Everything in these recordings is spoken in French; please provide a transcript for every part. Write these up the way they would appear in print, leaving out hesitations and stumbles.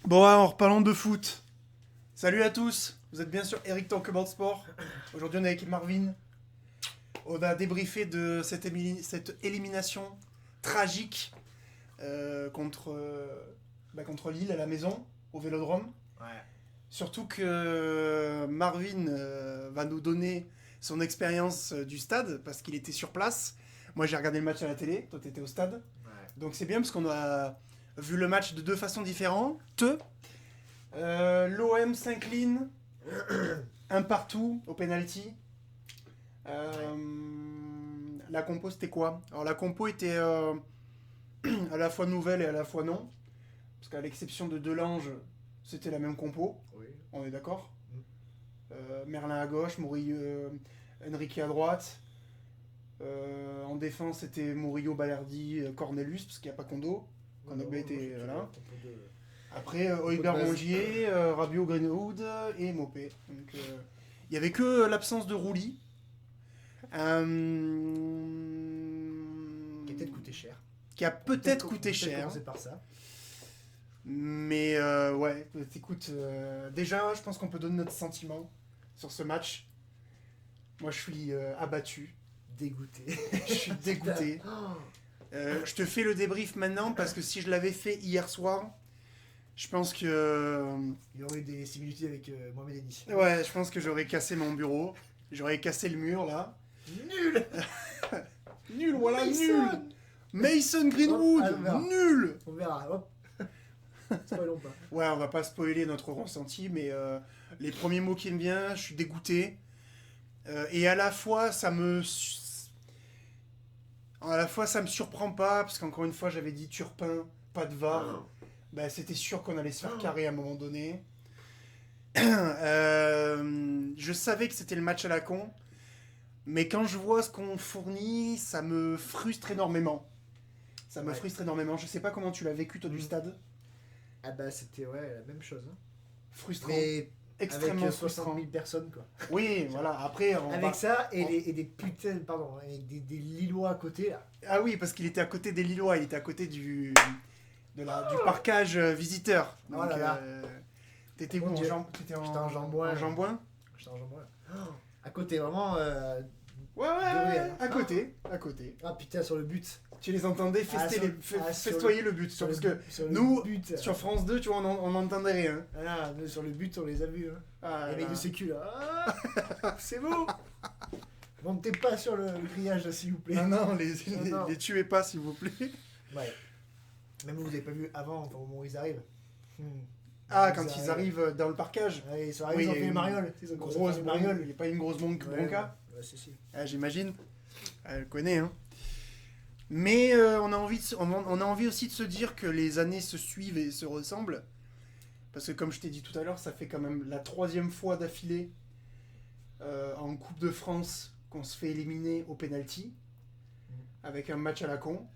Bon, alors, parlons de foot. Salut à tous, vous êtes bien sûr Eric Talk About Sport. Aujourd'hui, on est avec Marvin. On a débriefé de cette élimination tragique contre Lille à la maison, au Vélodrome. Ouais. Surtout que Marvin va nous donner son expérience du stade parce qu'il était sur place. Moi, j'ai regardé le match à la télé, toi, t'étais au stade. Ouais. Donc, c'est bien parce qu'on a vu le match de deux façons différentes. L'OM s'incline, un partout au penalty. La compo c'était quoi? Alors la compo était à la fois nouvelle et à la fois non. Parce qu'à l'exception de Delange, c'était la même compo, Oui. on est d'accord. Merlin à gauche, Enrique à droite. En défense c'était Murillo, Balerdi, Cornelius, parce qu'il n'y a pas Kondo. Kondogbia était là. Après, Hojbjerg, Rongier, Rabiot, Greenwood et Mopé. Donc, il n'y avait que l'absence de Rouli. Qui a peut-être coûté cher. Qui a peut-être coûté cher. Commencer par ça. Mais ouais, écoute, déjà, je pense qu'on peut donner notre sentiment sur ce match. Moi, je suis abattu. Dégoûté. Je suis dégoûté. Je te fais le débrief maintenant parce que si je l'avais fait hier soir, je pense que. Il y aurait eu des similitudes avec Mohamed Eni. Ouais, je pense que j'aurais cassé mon bureau. J'aurais cassé le mur là. Nul. Nul, voilà, Mason. nul. Mason Greenwood, Hop, on verra. nul. On verra. Hop. Spoilons pas. Ouais, on va pas spoiler notre ressenti, mais les premiers mots qui me viennent, je suis dégoûté. Et à la fois, ça me surprend pas, parce qu'encore une fois, j'avais dit Turpin, pas de VAR. Bah, c'était sûr qu'on allait se faire carrer à un moment donné. Je savais que c'était le match à la con, mais quand je vois ce qu'on fournit, ça me frustre énormément. Ça me Ouais. frustre énormément. Je sais pas comment tu l'as vécu, toi, du stade. Ah bah c'était la même chose. Hein. Frustrant. Mais Extrêmement avec frustrant. 60 000 personnes quoi. Oui, voilà. Après, Avec ça et des putains, pardon, avec des Lillois à côté là. Ah oui, parce qu'il était à côté des Lillois, il était à côté du parquage visiteur. Donc, Oh là là. t'étais où Mon Dieu. T'étais J'étais en Jambouin. En Jambouin. J'étais en jambon là. À côté vraiment. Ouais, ruelles. à côté, à côté. Ah putain sur le but. Tu les entendais Ah, sur- festoyer le but. Sur parce le, que sur le nous, but. sur France 2, tu vois, on n'entendait rien. Ah là, nous, sur le but, on les a vus. Hein. Ah, Les mecs là. de sécu là. Ah, c'est beau. Montez pas sur le grillage là, s'il vous plaît. Non, non, Non. les tuez pas, s'il vous plaît. Ouais. Même vous avez pas vu avant, enfin, au moment où ils arrivent. Ah, quand ils arrivent dans le parquage. Ouais, ils sont arrivés, Oui, ils ont il y a fait les une marioles. Ils ont Grosse commencé à faire les mariole. marioles. Il n'y a pas une grosse bronca. Ouais, si. Ah, j'imagine. Elle connaît, hein. Mais on a envie aussi de se dire que les années se suivent et se ressemblent. Parce que comme je t'ai dit tout à l'heure, ça fait quand même la 3e fois d'affilée en Coupe de France qu'on se fait éliminer au penalty avec un match à la con.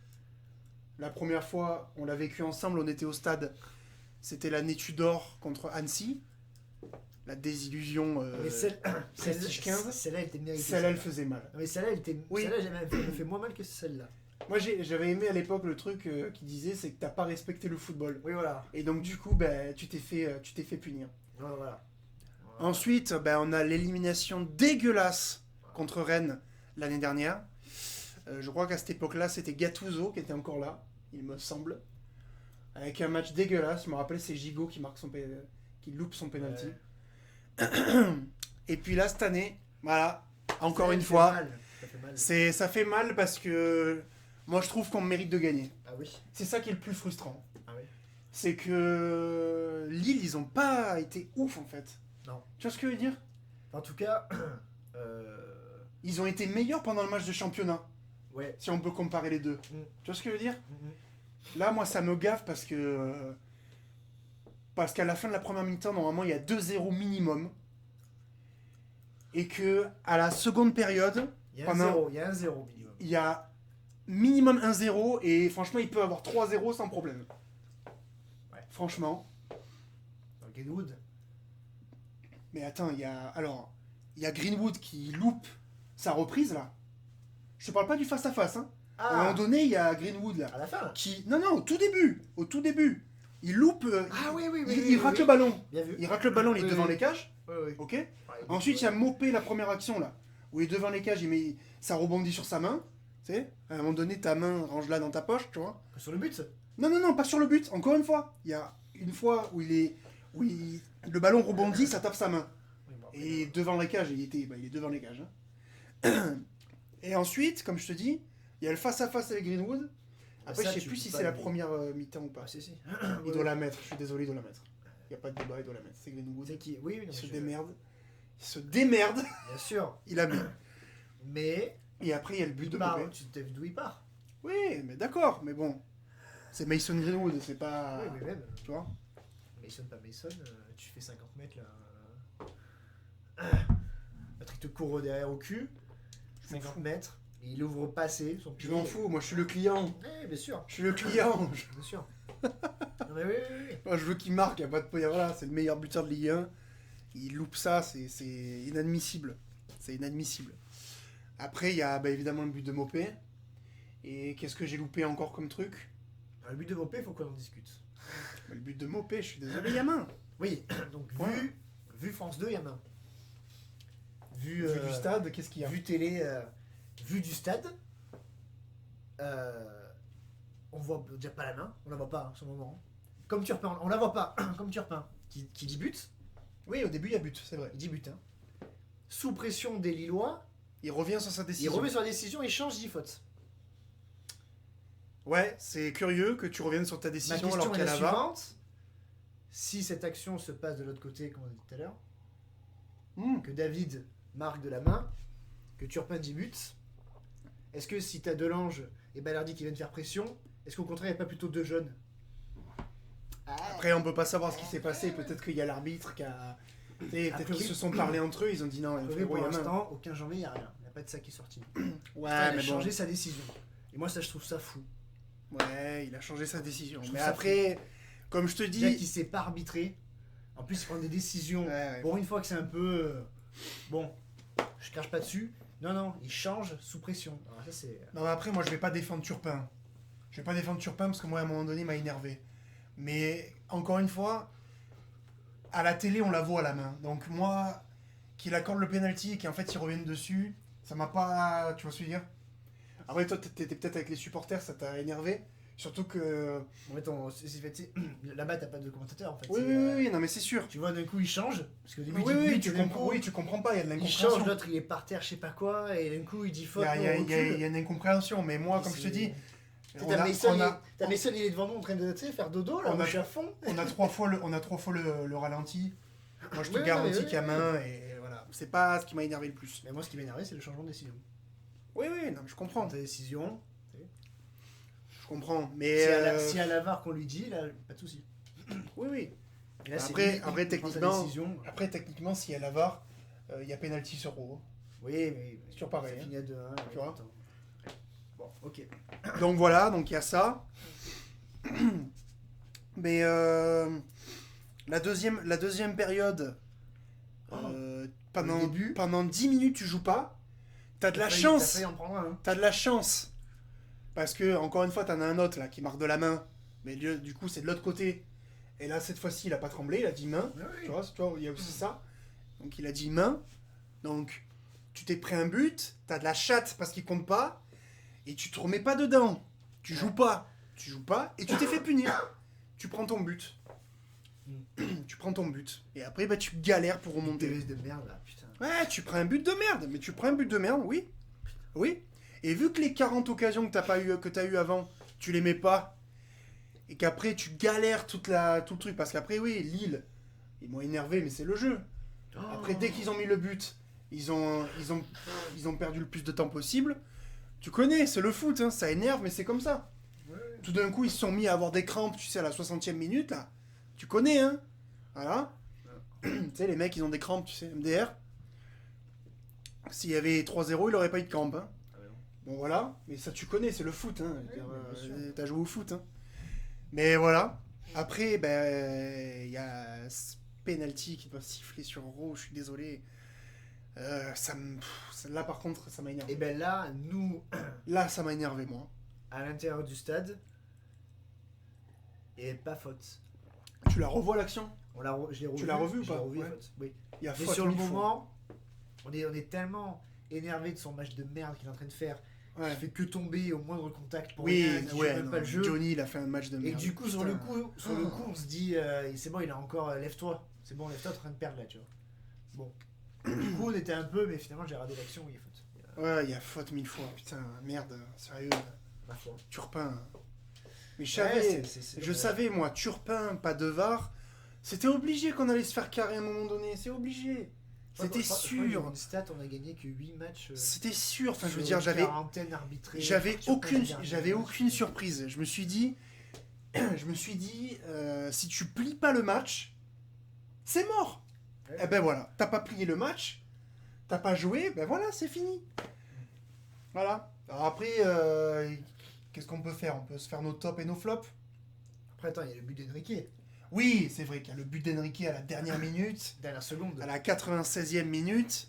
La première fois, on l'a vécu ensemble, on était au stade. C'était l'année Tudor contre Annecy. La désillusion Mais Prestige 15. Celle-là, elle était méritée. Celle-là, elle faisait mal. Non, mais celle-là, elle était. Oui. Celle-là, elle me fait moins mal que celle-là. Moi, j'avais aimé à l'époque le truc qui disait c'est que t'as pas respecté le football. Oui, voilà. Et donc, du coup, ben, tu t'es fait punir. Voilà. Ensuite, ben, on a l'élimination dégueulasse contre Rennes l'année dernière. Je crois qu'à cette époque-là, c'était Gattuso qui était encore là, il me semble. Avec un match dégueulasse. Je me rappelle, c'est Gigot qui loupe son penalty. Ouais. Et puis là, cette année, voilà, encore Ça, une elle fait fois, mal. Ça fait mal. ça fait mal parce que moi, je trouve qu'on mérite de gagner. Ah oui. C'est ça qui est le plus frustrant. Ah oui. C'est que Lille, ils ont pas été ouf en fait. Non. Tu vois ce que je veux dire? En tout cas, Ils ont été meilleurs pendant le match de championnat, ouais. si on peut comparer les deux. Tu vois ce que je veux dire? Mhm. Là, moi, ça me gaffe parce que. Parce qu'à la fin de la première mi-temps, normalement, il y a 2-0 minimum. Et que à la seconde période, Il y a un zéro minimum. il y a minimum 1-0 et franchement, il peut avoir 3-0 sans problème. Ouais. Franchement. Dans Greenwood. Mais attends, il y a Greenwood qui loupe sa reprise là. Je te parle pas du face à face. Hein. À un moment donné, il y a Greenwood là À la fin. qui, non, au tout début, Il loupe, Ah oui, oui, oui. il oui, rate oui. le ballon. Bien vu. Il rate le ballon, il est Oui, devant oui. les cages. Ouais, ouais. Ok. Ouais, Ensuite, il y a Mopé, la première action là, où il est devant les cages, ça rebondit sur sa main. Tu sais, à un moment donné, ta main, range-la dans ta poche, tu vois. Sur le but. Non, non, non, pas sur le but. Encore une fois, il y a une fois le ballon rebondit, ça tape sa main. Oui, bon, après, Et devant les cages, il est devant les cages. Hein. Et ensuite, comme je te dis, il y a le face-à-face avec Greenwood. Après, ça, je sais tu plus peux si pas c'est la le- première mi-temps ou pas. Ah, si. Il doit la mettre, je suis désolé, il doit la mettre. Il n'y a pas de débat, il doit la mettre. C'est Greenwood. C'est qui? Oui, oui, non, Il se mais démerde. Il se démerde. Bien sûr. Il a mis. Mais. Et après, il y a le but de Bah, Mopé. tu t'as vu d'où il part. Oui, mais d'accord, mais bon. C'est Mason Greenwood, c'est pas. Oui, mais même. Tu vois. Mason, pas Mason, tu fais 50 mètres là. L'autre il te court derrière au cul. Je m'en 50 fous. mètres. Et il ouvre passé. Son Je pied. m'en fous, moi je suis le client. Oui, bien sûr. Je suis le client. Bien sûr. Non, mais oui, oui, oui. Moi, je veux qu'il marque, y a pas de. Voilà, c'est le meilleur buteur de Ligue 1. Il loupe ça, c'est inadmissible. C'est inadmissible. Après, il y a évidemment le but de Mopé. Et qu'est-ce que j'ai loupé encore comme truc? Alors, le but de Mopé, il faut qu'on en discute. Le but de Mopé, je suis désolé, Yamin. Oui, donc Ouais. vu France 2, il y en a un. Vu, Vu du stade, qu'est-ce qu'il y a? Vu télé, vu du stade, on voit déjà pas la main, on la voit pas en ce moment. Comme Turpin, on la voit pas, comme Turpin, qui dit but, Oui, au début, il y a but, c'est vrai. il dit but. Hein. Sous pression des Lillois, Il revient sur sa il décision. remet sur la décision, il change, il dit faute. Ouais, c'est curieux que tu reviennes sur ta Ma décision question alors est qu'il y a la la VAR. suivante. Si cette action se passe de l'autre côté, comme on a dit tout à l'heure, Hmm. que David marque de la main, que Turpin dit but, est-ce que si t'as Delange et Balerdi qui viennent faire pression, est-ce qu'au contraire il n'y a pas plutôt deux jeunes? Après, on peut pas savoir ce qui s'est passé. Peut-être qu'il y a l'arbitre qui a. Tu sais, peut-être qu'ils se sont parlé entre eux, ils ont dit non, Pour frérot, il y a main. l'instant, au 15 janvier, il n'y a rien. Il n'y a pas de ça qui est sorti. Ouais, il a mais bon. changé sa décision. Et moi, ça, je trouve ça fou. Ouais, il a changé sa décision. Je Mais trouve ça après, comme je te Déjà dis. qu'il sait pas arbitrer. En plus, il prend des décisions. Ouais, ouais. Pour une fois que c'est un peu. Bon, je crache pas dessus. Non, non, il change sous pression. Alors, ça, c'est. Non, mais après, moi, je vais pas défendre Turpin. Je vais pas défendre Turpin parce que moi, à un moment donné, il m'a énervé. Mais encore une fois, à la télé, on la voit à la main. Donc moi, qu'il accorde le penalty et qu'en fait, ils reviennent dessus, ça m'a pas. Tu vois ce que je veux dire? Après, toi, t'étais peut-être avec les supporters, ça t'a énervé. Surtout que. En fait, là-bas, t'as pas de commentateur en fait. Oui, C'est, oui, oui, oui, non, mais c'est sûr. Tu vois, d'un coup, il change. Parce qu'au début, Oui, il dit oui, but, tu et d'un comprends, coup, oui, tu comprends pas, il y a de il l'incompréhension. change, l'autre, il est par terre, je sais pas quoi. Et d'un coup, il dit Il faute. y a, il y a- non, il y a- recule. il y a une incompréhension, mais moi, comme je te C'est- dis, T'as on a, Mason, on a- t'as Mason, il est devant nous en train de tu sais, faire dodo, là, on on a- est à fond. on a 3 fois le ralenti. Moi, je te Oui, garantis oui, oui, qu'il y a main et voilà. C'est pas ce qui m'a énervé le plus. Mais moi, ce qui m'énerve, c'est le changement de décision. Oui, oui, non, mais je comprends. Prends ta décision. Je comprends. Si Mais. à la VAR qu'on lui dit, là, pas de souci. Oui, oui. Et là, c'est Après, lui qui après, prend sa techniquement, décision. après, techniquement, s'il y a la VAR, il y a penalty sur Rowe. Oui, mais. C'est toujours pareil, Ça hein. finit à 2-1. Tu vois. attends. Bon, ok. Donc voilà, donc il y a ça. Mais la deuxième période, Le début. pendant 10 minutes, tu joues pas. T'as de la T'as chance. failli en prendre un. Hein. T'as de la chance. Parce que, encore une fois, t'en as un autre là qui marque de la main. Mais du coup, c'est de l'autre côté. Et là, cette fois-ci, il a pas tremblé, il a dit main. Ouais, oui. Tu vois, il y a aussi ça. Donc, il a dit main. Donc, tu t'es pris un but. T'as de la chatte parce qu'il compte pas. Et tu te remets pas dedans. Tu joues pas. Tu joues pas. Et tu t'es fait punir. Tu prends ton but. Tu prends ton but. Et après, bah, tu galères pour remonter. PVS de merde, là, putain. Ouais, tu prends un but de merde, mais tu prends un but de merde, oui. Oui. Et vu que les 40 occasions que t'as eu avant, tu les mets pas, et qu'après tu galères tout le truc, parce qu'après, oui, Lille, ils m'ont énervé, mais c'est le jeu. Après, dès qu'ils ont mis le but, ils ont perdu le plus de temps possible. Tu connais, c'est le foot, hein, ça énerve, mais c'est comme ça. Ouais. Tout d'un coup, ils se sont mis à avoir des crampes, tu sais, à la 60e minute, là. Tu connais, hein. Voilà. Tu sais, les mecs, ils ont des crampes, tu sais, MDR. S'il y avait 3-0, il aurait pas eu de crampes, hein. Ah, ouais, non. Bon, voilà. Mais ça, tu connais, c'est le foot, hein. Ouais, bien sûr. T'as joué au foot, hein. Mais voilà. Après, ben, il y a ce penalty qui doit siffler sur Euro, je suis désolé. Là, par contre, ça m'a énervé. Et ben là, nous, Là, ça m'a énervé, moi. à l'intérieur du stade, et pas faute. Tu la revois l'action? Je l'ai revu. Tu l'as revu ou Je l'ai pas? revu, Ouais. en fait. Oui. Il y a Mais faute sur le mille fois. moment, on est tellement énervé de son match de merde qu'il est en train de faire. Ouais. Il fait que tomber au moindre contact pour Oui, rien, il joue ouais, même non, pas le jeu. Johnny, il a fait un match de Et merde. du coup, sur Putain. le coup, on se dit, c'est bon, il a encore, lève-toi. C'est bon, lève-toi, t'es en train de perdre là, tu vois. Bon. Du coup, on était un peu, mais finalement, j'ai regardé l'action où il y a faute. Ouais, il y a faute mille fois. Putain, merde, sérieux. Ma foi. Turpin. Mais je Ouais, savais, c'est- savais, moi, Turpin, pas de VAR. C'était obligé qu'on allait se faire carrer à un moment donné. C'est obligé. C'était Je crois qu'il y a sûr. une stat, on a gagné que 8 matchs. C'était sûr. Enfin, je veux sur dire, une quarantaine arbitrée. j'avais aucune surprise. Je me suis dit, si tu plies pas le match, c'est mort. Ouais. Eh ben voilà, t'as pas plié le match, t'as pas joué, ben voilà, c'est fini. Voilà. Alors après, qu'est-ce qu'on peut faire? On peut se faire nos tops et nos flops. Après, attends, il y a le but d'Enrique. Oui, c'est vrai qu'il y a le but d'Enrique à la dernière minute, Dernière seconde. à la 96e minute,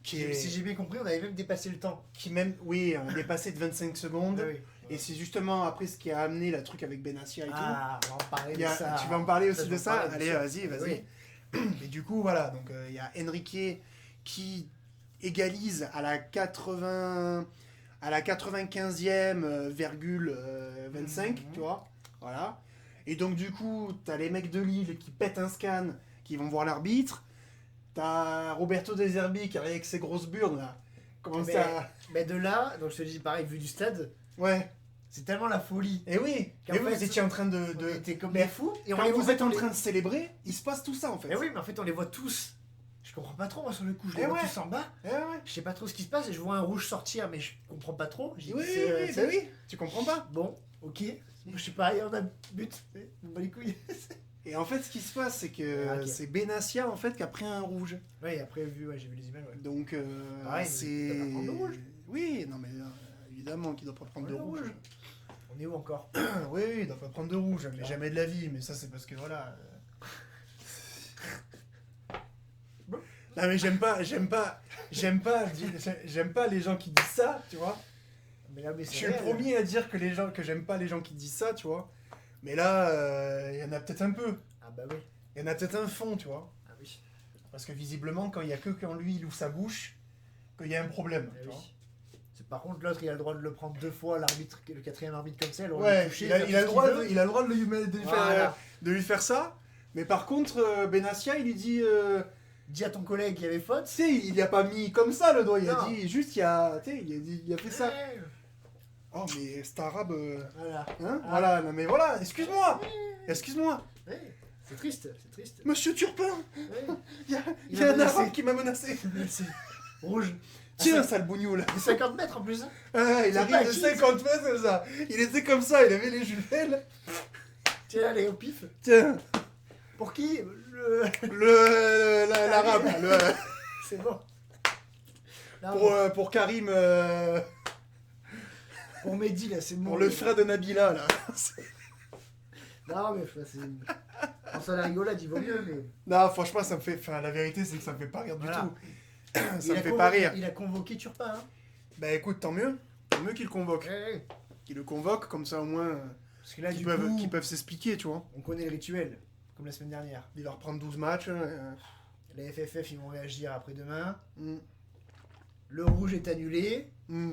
qui est... Si j'ai bien compris, on avait même dépassé le temps. qui même, oui, on est dépassé de 25 secondes. Ah oui. Et c'est justement après ce qui a amené le truc avec Benassia et tout. Ah, on va en parler Il de y a- ça. tu vas en parler aussi je de vais en ça? parler, Allez, bien vas-y, sûr. vas-y. Et du coup, voilà, donc il y a Enrique qui égalise à la 95e virgule 25, tu vois. Voilà. Et donc du coup, t'as les mecs de Lille qui pètent un scan, qui vont voir l'arbitre. T'as Roberto De Zerbi qui arrive avec ses grosses burnes là. Comment Mais- ça? Mais de là, donc je te dis pareil, vu du stade, Ouais. c'est tellement la folie. Et oui. Qu'en Et vous, fait, vous étiez en train On de... était comme Mais des fous. Et Quand on les vous voit êtes en train de célébrer, il se passe tout ça en fait. Eh oui, mais en fait, on les voit tous. Je comprends pas trop, moi, sur le coup. Je les Eh vois ouais. tous en bas. Eh ouais. Je sais pas trop ce qui se passe et je vois un rouge sortir, mais je comprends pas trop. Je dis, Oui, c'est, oui, c'est- bah oui. Tu comprends pas? Bon, ok. Je sais pas, et on a but. On bat les couilles. Et en fait, ce qui se passe, c'est que Ah, ok. c'est Benassia en fait qui a pris un rouge. Ouais, après, j'ai vu les images. Ouais. Donc, Pareil, c'est. il doit pas prendre de rouge. Oui, non, mais évidemment qu'il doit pas prendre de Ouais, rouge. On est où encore? Oui, il doit pas prendre de rouge, mais Ah. jamais de la vie. Mais ça, c'est parce que voilà. Non, mais j'aime pas les gens qui disent ça, tu vois. Mais là, mais Je c'est suis le réel. premier à dire que j'aime pas les gens qui disent ça, tu vois. Mais là, il y en a peut-être un peu. Ah bah oui. Il y en a peut-être un fond, tu vois. Ah oui. Parce que visiblement, quand il y a que quand lui il ouvre sa bouche, qu'il y a un problème. Ah tu oui. vois. Par contre, l'autre, il a le droit de le prendre 2 fois, l'arbitre, le 4e arbitre comme ça. Ouais, il a le droit de lui Voilà. de lui faire ça. Mais par contre, Benassia, il lui dit... Dis à ton collègue qu'il y avait faute. tu sais, il a pas mis comme ça le doigt, il a Non. dit juste, il a fait ça. Ouais. Oh, mais c'est arabe... Voilà. Hein Ah. Voilà, non mais voilà, excuse-moi. Excuse-moi. Ouais. C'est triste, c'est triste. Monsieur Turpin, Ouais. il y a Il m'a un menacé. arabe qui m'a menacé. C'est rouge. Tiens, Ah, sale bougnoule. de 50 mètres en plus. Hein. Ah, il C'est arrive pas de qui, 50 mètres comme ça. Il était comme ça, il avait les jumelles. Tiens, allez, au pif. Tiens, Pour qui le... l'arabe, C'est bon. Là, pour Karim, pour Mehdi, là, c'est bon. pour le frère de Nabila, là. Non, mais enfin, c'est... En ça, la rigolade, il vaut mieux, mais... Non, franchement, ça me fait. Enfin, la vérité, c'est que ça me fait pas rire du Voilà. tout. Il Ça me a fait convo- pas rire. Il a convoqué Turpin, hein. Bah écoute, tant mieux. Tant mieux qu'il le convoque. Ouais. Qu'il le convoque, comme ça au moins, Parce que là, qu'ils du peuvent, coup, qu'ils peuvent s'expliquer, tu vois. on connaît le rituel, comme la semaine dernière. Il va reprendre 12 matchs. Les FFF, ils vont réagir après-demain. Mm, Le rouge est annulé. mm.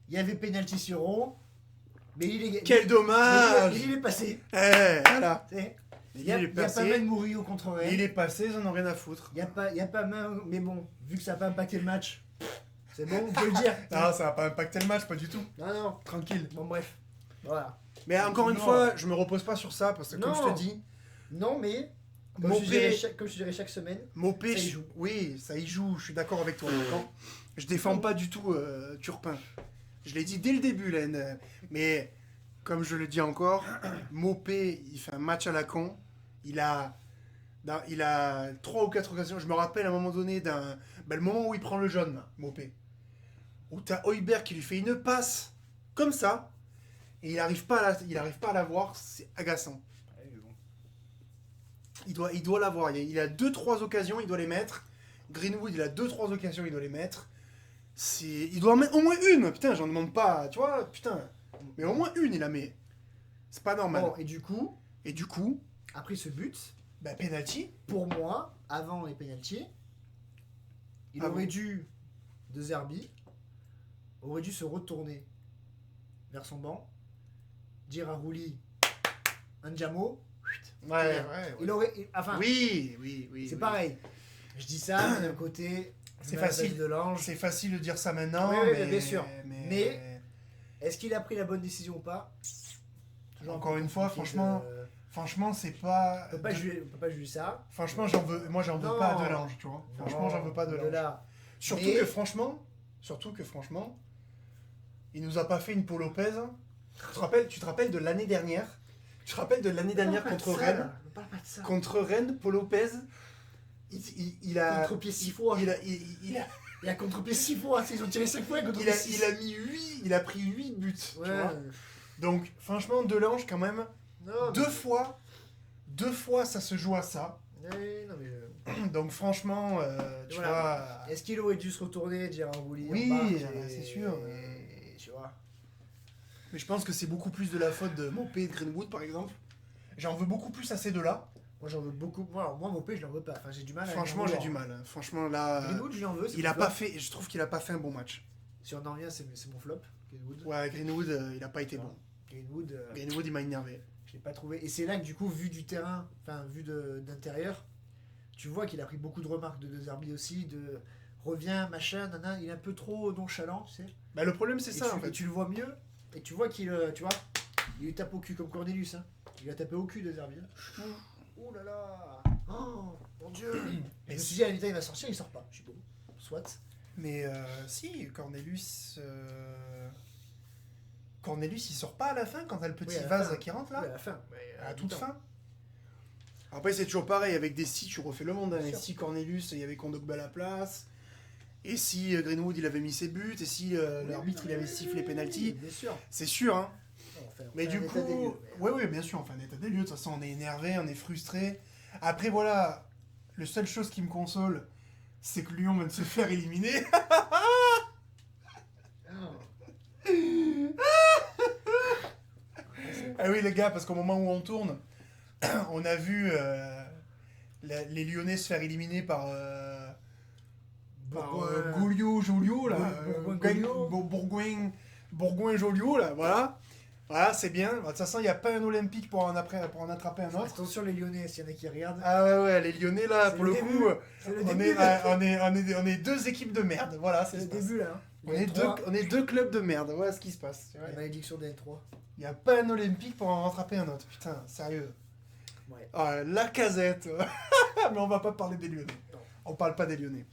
Il y avait pénalty sur Ro. Mais il est... Quel dommage. mais il est passé. Voilà. Tu sais. Il Il y a est pas passé. main de Murillo contre Rennes. Il est passé, ils en ont rien à foutre. Il y a pas main... Mais bon, vu que ça n'a pas impacté le match, c'est bon, on peut le dire. Non, ça va pas impacter le match, pas du tout. Non, non. Tranquille. Bon, bref. Voilà. Mais encore une Non. fois, je me repose pas sur ça parce que comme Non. je te dis, Non, mais... Comme Mopé- je dirais chaque semaine, Mopé, Ça y joue. oui, ça y joue, je suis d'accord avec toi. D'accord. Je défends pas du tout Turpin. Je l'ai dit dès le début, là, mais comme je le dis encore, Mopé, il fait un match à la con. Il a 3 ou 4 occasions. Je me rappelle à un moment donné le moment où il prend le jaune, là, Mopé. Où t'as Højbjerg qui lui fait une passe comme ça, et il arrive pas à la voir, c'est agaçant. Il doit l'avoir. Il a 2-3 occasions, il doit les mettre. Greenwood, il a 2-3 occasions, il doit les mettre. Il doit en mettre au moins une. Putain, j'en demande pas, tu vois, putain. Mais au moins une, il la met. C'est pas normal. bon, et du coup, Et du coup, a pris ce but, Bah, penalty. pour moi, avant les pénaltys, il Ah aurait bon dû, De Zerbi, aurait dû se retourner vers son banc, dire à Rouli, Andiamo, Ouais. il aurait, enfin, Oui. c'est pareil. Je dis ça, mais d'un côté, C'est je mets la facile. place de l'ange. C'est facile de dire ça maintenant, Oui, mais... bien sûr. Mais- Est-ce qu'il a pris la bonne décision ou pas? Toujours un Encore peu une fois, compliqué franchement, c'est pas... on peut pas juger ça. Franchement, moi, j'en veux Non. pas à Delange, tu vois. Franchement, j'en veux pas de de Delange. là. Surtout Mais- que franchement, il nous a pas fait une Paul Lopez. Hein. Tu te rappelles de l'année dernière contre Rennes. On parle pas de ça. Contre Rennes, Paul Lopez, il a... Contre-pied 6 fois. Il a contre-pied 6 fois. Ils ont tiré 5 fois. il a pris 8 buts. Tu Ouais. vois. Donc, franchement, Delange, quand même, Non, deux fois, ça se joue à ça. mais- non, mais Donc, franchement, tu Voilà. vois... Est-ce qu'il aurait dû se retourner, dire à Rouli Oui, en marque, c'est sûr. et tu vois. Mais je pense que c'est beaucoup plus de la faute de Mopé et de Greenwood, par exemple. J'en veux beaucoup plus à ces deux-là. Moi j'en veux beaucoup. Moi Mopé, je l'en veux pas. Enfin, j'ai du mal à. Franchement, j'ai du mal. Hein. Franchement, là, Greenwood, je l'en veux. c'est il mon a flop. pas fait. Je trouve qu'il a pas fait un bon match. Si on en revient, c'est mon flop. Greenwood. Ouais, Greenwood, il a pas été Ouais. bon. Greenwood, Greenwood, il m'a énervé. je l'ai pas trouvé. Et c'est là que du coup, vu du terrain, enfin vu d'intérieur, tu vois qu'il a pris beaucoup de remarques de Zerbi aussi, de revient, machin, nana, il est un peu trop nonchalant, tu sais. Bah, le problème, c'est Et ça, tu, en fait. tu le vois mieux, et tu vois qu'il, tu vois, il lui tape au cul comme Cornelius, hein. Il lui a tapé au cul de Zerbi. Oh là là, oh mon dieu. Et je me suis dit, à la mi-temps, il va sortir, il sort pas. Je suis bon, soit. Mais si, Cornelius, il sort pas à la fin quand t'as le petit Oui, à la vase fin. qui rentre, Oui, là. à la fin. À la toute mi-temps. fin. Après, c'est toujours pareil. Avec des si, tu refais le monde. Hein. Bien Et sûr. si Cornelius, il y avait Kondogbia à la place. Et si Greenwood, il avait mis ses buts. Et si l'arbitre, il avait sifflé penalty. Bien sûr. C'est sûr, hein. On fait Mais un du état coup, des lieux. oui, bien sûr, on fait un état des lieux. De toute façon, on est énervé, on est frustré. Après, voilà, la seule chose qui me console, c'est que Lyon vient de se faire éliminer. Ah oui, les gars, parce qu'au moment où on tourne, on a vu les Lyonnais se faire éliminer par Joliot, là. Bourgoin-Joliot, là, voilà. Voilà, c'est bien. De toute façon, il n'y a pas un Olympique pour en attraper un autre. Attention les Lyonnais, s'il y en a qui regardent. Ah ouais, les Lyonnais, là, C'est pour le le début. coup, C'est le on début. est deux équipes de merde. Voilà, C'est c'est le début là. Hein. On est deux clubs de merde. Voilà ce qui se passe. La malédiction des N3. Il n'y a pas un Olympique pour en rattraper un autre. Putain, sérieux. Ouais. Ah, la casette. Mais on va pas parler des Lyonnais. Non. On parle pas des Lyonnais.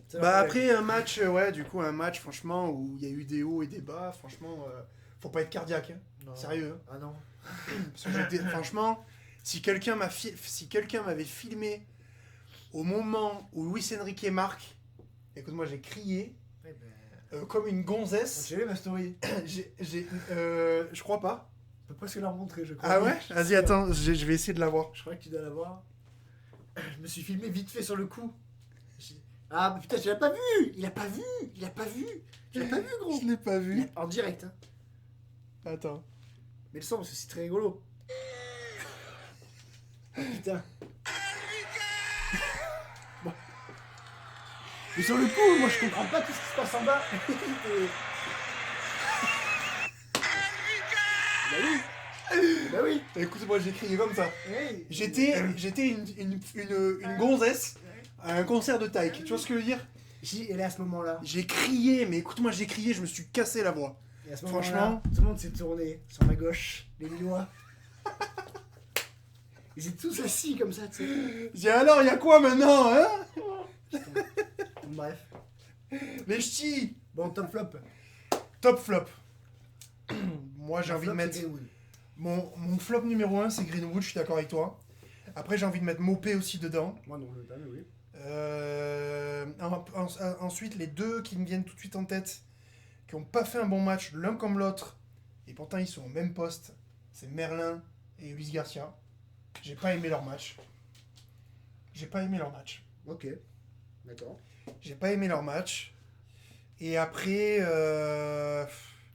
C'est Bah vrai. après un match, ouais, du coup un match franchement où il y a eu des hauts et des bas, franchement, faut pas être cardiaque, hein. Non. Sérieux. Hein. Ah non. Parce que franchement, si quelqu'un m'avait filmé au moment où Luis Enrique marque, écoute-moi, j'ai crié Ouais, ben, comme une gonzesse. tu as vu ma story? Je crois pas. Je peux presque la remontrer, je crois. Ah ouais. Vas-y, attends, je vais essayer de la voir. Je crois que tu dois la voir. Je me suis filmé vite fait sur le coup. Ah mais putain, tu l'as pas vu. Il a pas vu. Tu l'as pas vu, gros. Je l'ai pas vu. En direct, hein. Attends. Mais le son, parce que c'est très rigolo. Ah, putain. Bon. Mais sur le coup, moi je comprends pas tout ce qui se passe en bas. Bah oui. Bah oui. Écoute, moi j'ai crié comme ça. Hey. J'étais une gonzesse à un concert de Taïk. Tu vois ce que je veux dire? Elle est à ce moment-là. J'ai crié, mais écoute-moi, j'ai crié, je me suis cassé la voix. Et à ce Franchement. moment-là, tout le monde s'est tourné sur ma gauche, les Lillois. Ils étaient tous assis comme ça, tu sais. J'ai dit alors, il y a quoi maintenant, hein? Bref. Les ch'tis. Bon, top flop. Top flop. Moi j'ai Top envie de flop, mettre. c'est Greenwood. Mon flop numéro 1, c'est Greenwood, je suis d'accord avec toi. Après, j'ai envie de mettre Mopé aussi dedans. Moi non, je veux pas, mais oui. Ensuite, les deux qui me viennent tout de suite en tête, qui n'ont pas fait un bon match l'un comme l'autre, et pourtant ils sont au même poste, c'est Merlin et Luis Garcia. J'ai pas aimé leur match. Ok. D'accord. J'ai pas aimé leur match. Et après,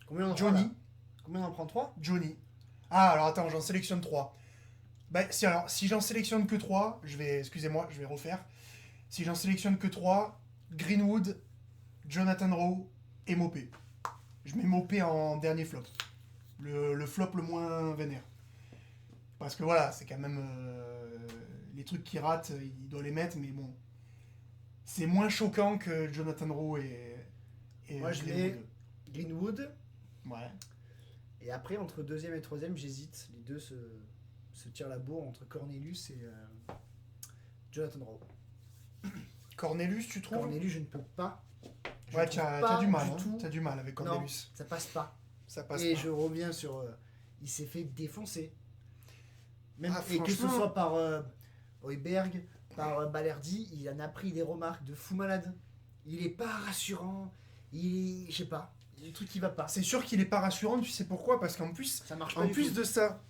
Combien on en prend Johnny. là Combien on en prend 3? Johnny. Ah, alors attends, j'en sélectionne 3. Bah, si j'en sélectionne que 3, je vais refaire. Si j'en sélectionne que 3, Greenwood, Jonathan Rowe et Mopé. Je mets Mopé en dernier flop. Le flop le moins vénère. Parce que voilà, c'est quand même... les trucs qui ratent, il doit les mettre, mais bon... C'est moins choquant que Jonathan Rowe et Moi, je Greenwood. mets Greenwood. Ouais. Et après, entre deuxième et troisième, j'hésite. Les deux se tirent la bourre entre Cornelius et Jonathan Rowe. Cornelius, tu trouves? Cornelius, je ne peux pas. Ouais, tu as du mal. tout. T'as du mal avec Non, Cornelius. ça passe pas. Ça passe Et pas. je reviens sur... il s'est fait défoncer. Même, Ah, et que ce franchement. soit par Højbjerg, par Balerdi, il en a pris des remarques de fou malade. Il est pas rassurant. Je sais pas. Il y a des trucs qui va pas. C'est sûr qu'il est pas rassurant, tu sais pourquoi? Parce qu'en plus, Ça marche pas. en du plus tout. de ça,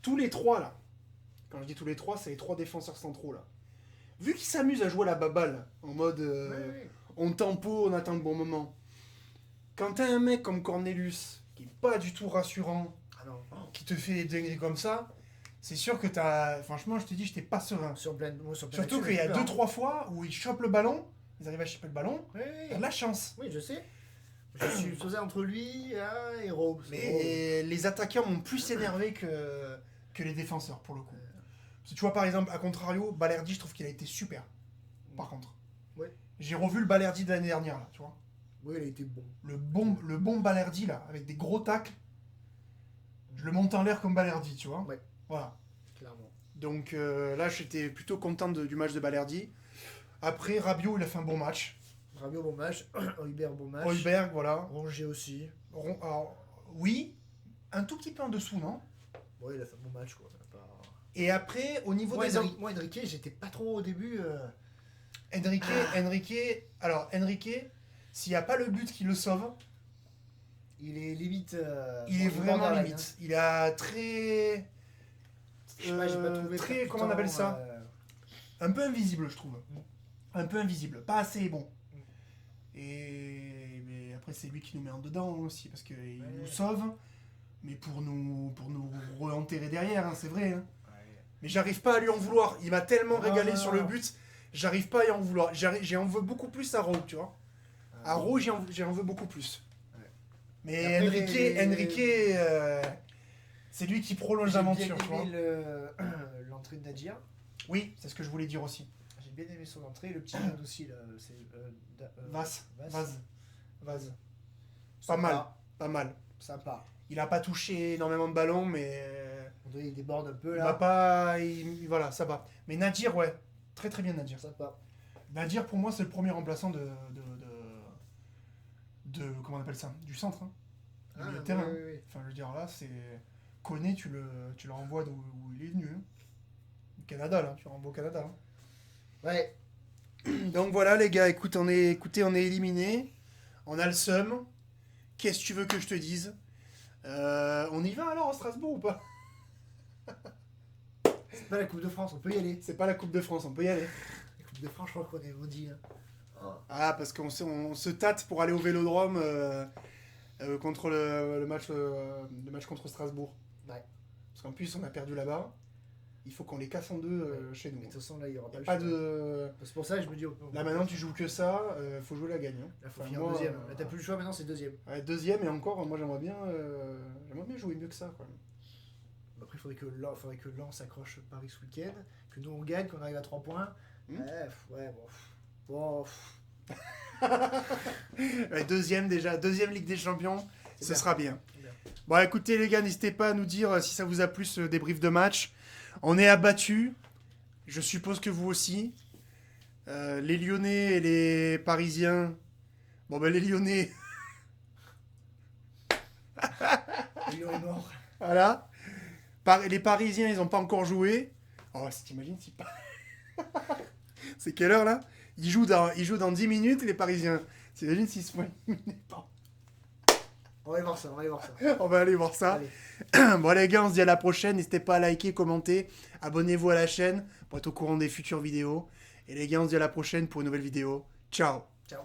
tous les trois là, quand je dis tous les trois, c'est les 3 défenseurs centraux là. Vu qu'ils s'amusent à jouer à la baballe, en mode Ouais. on tempo, on attend le bon moment. Quand t'as un mec comme Cornelius, qui est pas du tout rassurant, Ah non. qui te fait des dingueries comme ça, c'est sûr que t'as. Franchement, je te dis, j'étais pas serein. Sur plein, moi, sur plein Surtout d'actions, qu'il y a j'ai peur, 2-3 fois où ils chopent le ballon, ils arrivent à choper le ballon, hein. t'as de la chance. Oui, je sais. Je suis posé entre lui et Rowe. Mais les attaquants m'ont plus énervé que les défenseurs, pour le coup. Parce que tu vois, par exemple, à contrario, Balerdi, je trouve qu'il a été super. Par contre. Ouais. J'ai revu le Balerdi de l'année dernière, là, tu vois. Oui, il a été bon. Le bon Balerdi, là, avec des gros tacles, je le monte en l'air comme Balerdi, tu vois. Ouais. Voilà. Clairement. Donc là, j'étais plutôt content du match de Balerdi. Après, Rabiot, il a fait un bon match. Rabiot, bon match. Højbjerg, bon match. Højbjerg, voilà. Rongier aussi. Alors, oui, un tout petit peu en dessous, non? Ouais, il a fait un bon match, quoi. Et après, au niveau Moi, des... moi, Enrique, j'étais pas trop au début. Enrique, s'il n'y a pas le but qui le sauve, Il est limite. il est vraiment borderline, limite. Il a très... hein. Je sais pas, j'ai pas trouvé. très, très comment on appelle ça putain, Un peu invisible, je trouve. Un peu invisible, pas assez bon. Mm. Mais après, c'est lui qui nous met en dedans aussi, parce qu'il Ouais. nous sauve, mais pour nous re-enterrer derrière, hein, c'est vrai. Hein. Ouais. Mais j'arrive pas à lui en vouloir. Il m'a tellement régalé Non. sur le but, j'arrive pas à y en vouloir. J'en veux beaucoup plus à Rowe, tu vois. À Rowe, j'en veux beaucoup plus. Ouais. Mais Et après, Enrique, c'est lui qui prolonge J'ai bien l'aventure, tu vois. aimé l'entrée de Nadir. Oui, c'est ce que je voulais dire aussi. J'ai bien aimé son entrée. Le petit jeune aussi, là. C'est. Vaz. Pas Sympa. mal, pas mal. Sympa. Il a pas touché énormément de ballons, mais On dirait qu'il déborde un peu il va là. pas. Voilà, ça va. Mais Nadir, ouais, très très bien Nadir. Sympa. Nadir, pour moi, c'est le premier remplaçant de comment on appelle ça, du centre, hein. Du milieu de terrain. oui, oui. Enfin, je veux dire là, c'est Koné, tu le renvoies d'où il est venu. Hein. Au Canada, là, tu le renvoies au Canada. Hein. Ouais. Donc voilà les gars, écoutez, on est éliminé. On a le seum. Qu'est-ce que tu veux que je te dise? On y va alors à Strasbourg ou pas? C'est pas la Coupe de France, on peut y aller. C'est pas la Coupe de France, on peut y aller. La Coupe de France, je crois qu'on est maudit. Hein. Ah, parce qu'on se tâte pour aller au Vélodrome contre le match contre Strasbourg. Ouais. Parce qu'en plus on a perdu là-bas. Il faut qu'on les casse en deux chez nous. Mais de toute façon, là, il y aura Y a pas pas le choix. de... C'est pour ça que je me dis. Là maintenant tu joues que ça, faut jouer la gagne. Hein. Là, faut Enfin, finir moi, deuxième. Là, t'as plus le choix maintenant, c'est deuxième. Ouais, deuxième et encore, moi j'aimerais bien jouer mieux que ça. Quoi. Après, il faudrait que Lens s'accroche Paris ce week-end, que nous on gagne, qu'on arrive à 3 points. Ouais, bon. Ouais, deuxième déjà, deuxième Ligue des Champions, C'est ce bien. sera bien. C'est bien. Bon écoutez les gars, n'hésitez pas à nous dire si ça vous a plu ce débrief de match. On est abattus, je suppose que vous aussi. Les Lyonnais et les Parisiens. Bon ben les Lyonnais, Lyon est mort. voilà. Les Parisiens, ils n'ont pas encore joué. Oh, si t'imagines, si pas. C'est quelle heure là? Ils jouent dans 10 minutes, les Parisiens. T'imagines s'ils se font éliminer. On va aller voir ça, On va aller voir ça. Allez. Bon les gars, on se dit à la prochaine. N'hésitez pas à liker, commenter, abonnez-vous à la chaîne pour être au courant des futures vidéos. Et les gars, on se dit à la prochaine pour une nouvelle vidéo. Ciao. Ciao.